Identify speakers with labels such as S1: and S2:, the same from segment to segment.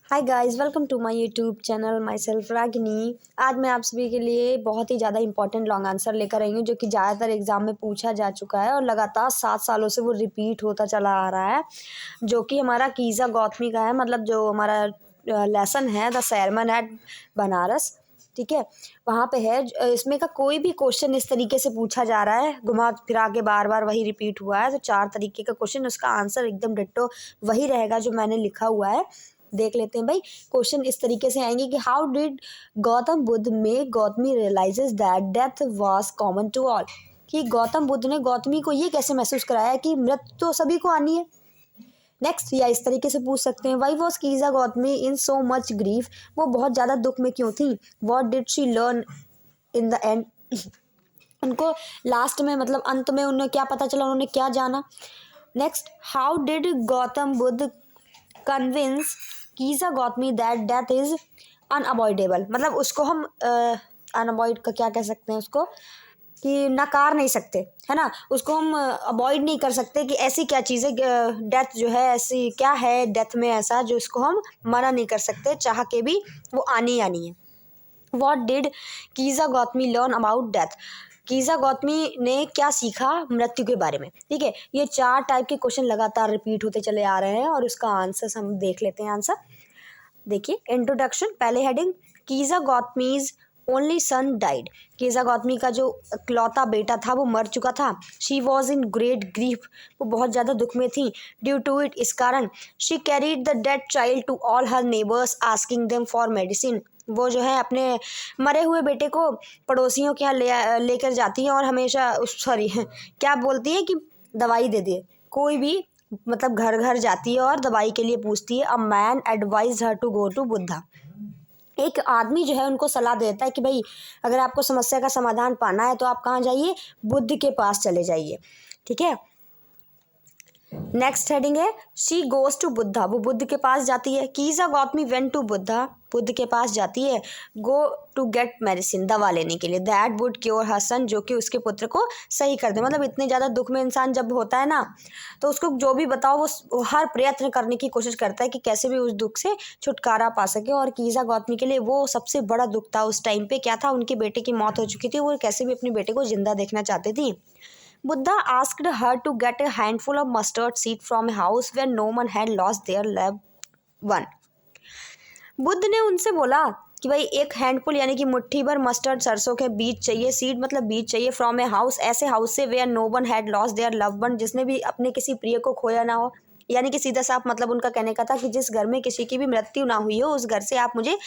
S1: Hi guys, welcome to my YouTube channel. Myself Ragini. आज मैं आप सभी के लिए बहुत ही ज़्यादा इंपॉर्टेंट लॉन्ग आंसर लेकर आई हूँ, जो कि ज़्यादातर एग्जाम में पूछा जा चुका है और लगातार 7 सालों से वो रिपीट होता चला आ रहा है, जो कि हमारा कीज़ा गौतमी का है। मतलब जो हमारा लेसन है द sermon एट बनारस, ठीक है, वहाँ पे है। इसमें का कोई भी क्वेश्चन इस तरीके से पूछा जा रहा है, घुमा फिरा के बार बार वही रिपीट हुआ है, तो 4 तरीके का क्वेश्चन, उसका आंसर एकदम डिट्टो वही रहेगा जो मैंने लिखा हुआ है। देख लेते हैं भाई। क्वेश्चन इस तरीके से आएंगे कि how did Gautam Buddha make Gautami realizes that death was common to all. कि गौतम बुद्ध ने गौतमी को ये कैसे महसूस कराया कि मृत्यु तो सभी को आनी है। नेक्स्ट, या इस तरीके से पूछ सकते हैं, why was Kisa Gotami in so much grief. वो बहुत ज़्यादा दुख में क्यों थी। What did she learn in the end. उनको लास्ट में, मतलब अंत में, उन्हें क्या पता चला, उन्होंने क्या जाना। Next, how did Gautam Buddha convince Kisa Gotami that death is unavoidable. मतलब उसको हम अनअवॉइड का क्या कह सकते हैं, उसको कि नकार नहीं सकते, है ना। उसको हम अवॉइड नहीं कर सकते कि ऐसी क्या चीज़ है, डेथ जो है ऐसी क्या है डेथ में ऐसा जो इसको हम मना नहीं कर सकते, चाह के भी वो आनी आनी है। What did Kisa Gotami learn about death. Kisa Gotami ने क्या सीखा मृत्यु के बारे में। ठीक है, ये 4 टाइप के क्वेश्चन लगातार रिपीट होते चले आ रहे हैं और उसका आंसर हम देख लेते हैं। आंसर देखिए, इंट्रोडक्शन, पहले heading, Kisa Gotami's only son died. Kisa Gotami का जो इकलौता बेटा था वो मर चुका था। She was in great grief, वो बहुत ज़्यादा दुख में थी। ड्यू टू इट, इस कारण, she carried the dead child to all her neighbours asking them for medicine. वो जो है अपने मरे हुए बेटे को पड़ोसियों के यहाँ लेकर जाती है और हमेशा सॉरी क्या बोलती है कि दवाई दे दे। कोई भी, मतलब घर घर जाती है और दवाई के लिए पूछती है। A man advise her to go to Buddha. एक आदमी जो है उनको सलाह देता है कि भाई अगर आपको समस्या का समाधान पाना है तो आप कहाँ जाइए, बुद्ध के पास चले जाइए। ठीक है, नेक्स्ट हेडिंग है, शी गोज टू बुद्धा, वो बुद्ध के पास जाती है। कीजा गौतमी वेंट टू बुद्धा, बुद्ध के पास जाती है। गो टू गेट मेडिसिन, दवा लेने के लिए। दैट वुड क्योर हर सन, जो कि उसके पुत्र को सही कर दे। मतलब इतने ज़्यादा दुख में इंसान जब होता है ना, तो उसको जो भी बताओ वो हर प्रयत्न करने की कोशिश करता है कि कैसे भी उस दुख से छुटकारा पा सके। और कीजा गौतमी के लिए वो सबसे बड़ा दुख था उस टाइम पे। क्या था, उनके बेटे की मौत हो चुकी थी, वो कैसे भी अपने बेटे को जिंदा देखना चाहती थी। Buddha asked her to get a handful of mustard seed from a house where no one had lost their loved one. Buddha ने उनसे बोला कि भाई एक हैंडफुल यानी कि मुट्ठी भर मस्टर्ड, सरसों के बीज चाहिए। सीड मतलब बीज चाहिए। फ्रॉम ए हाउस, ऐसे हाउस से, where no one had lost their loved one, जिसने भी अपने किसी प्रिय को खोया ना हो। यानी कि सीधा साफ मतलब उनका कहने का था कि जिस घर में किसी की भी मृत्यु ना हुई हो, उस घर से आप मुझे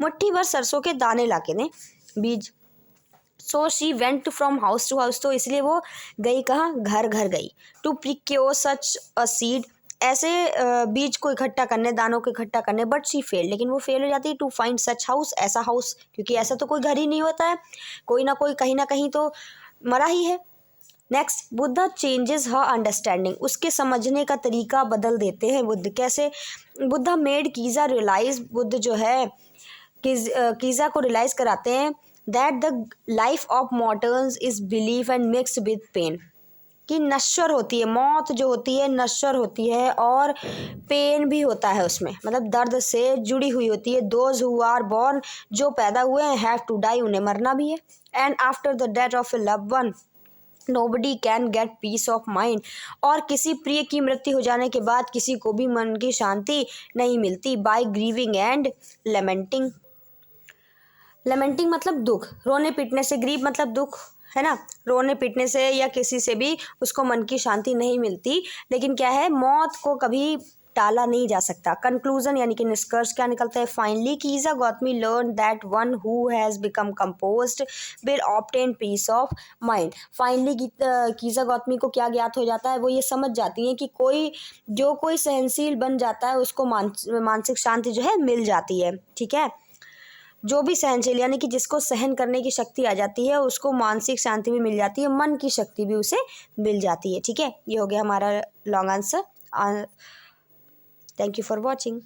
S1: मुट्ठी भर सरसों के दाने ला के दें, बीज। So she went from house to house, तो इसलिए वो गई कहाँ, घर घर गई। To procure such a seed, ऐसे बीज को इकट्ठा करने, दानों को इकट्ठा करने। बट शी फेल, लेकिन वो फेल हो जाती है। टू फाइंड सच हाउस, ऐसा हाउस, क्योंकि ऐसा तो कोई घर ही नहीं होता है, कोई ना कोई कहीं ना कहीं तो मरा ही है। Next, Buddha changes her understanding, उसके समझने का तरीका बदल देते हैं बुद्ध। कैसे, बुद्धा मेड कीजा रियलाइज, बुद्ध जो है कीजा को रियलाइज कराते हैं that the life of mortals is brief and mixed with pain, कि नश्वर होती है, मौत जो होती है नश्वर होती है और पेन भी होता है उसमें, मतलब दर्द से जुड़ी हुई होती है। दोज हु आर बॉर्न, जो पैदा हुए हैं, हैव टू डाई, उन्हें मरना भी है। And after the death of A loved one nobody can get piece of mind, और किसी प्रिय की मृत्यु हो जाने के बाद किसी को भी मन की शांति नहीं मिलती। By grieving and lamenting, lamenting मतलब दुख, रोने पीटने से। ग्रीव मतलब दुख, है ना। रोने पीटने से या किसी से भी उसको मन की शांति नहीं मिलती। लेकिन क्या है, मौत को कभी टाला नहीं जा सकता। कंक्लूजन यानी कि निष्कर्ष क्या निकलता है, finally Kisa Gotami learn that one who has become composed will obtain peace of mind. Finally Kisa Gotami को क्या ज्ञात हो जाता है, वो ये समझ जाती है कि कोई सहनशील बन जाता है उसको मानसिक शांति जो है मिल जाती है। ठीक है, जो भी सहनशील यानी कि जिसको सहन करने की शक्ति आ जाती है उसको मानसिक शांति भी मिल जाती है, मन की शक्ति भी उसे मिल जाती है। ठीक है, ये हो गया हमारा long answer. Thank you for watching.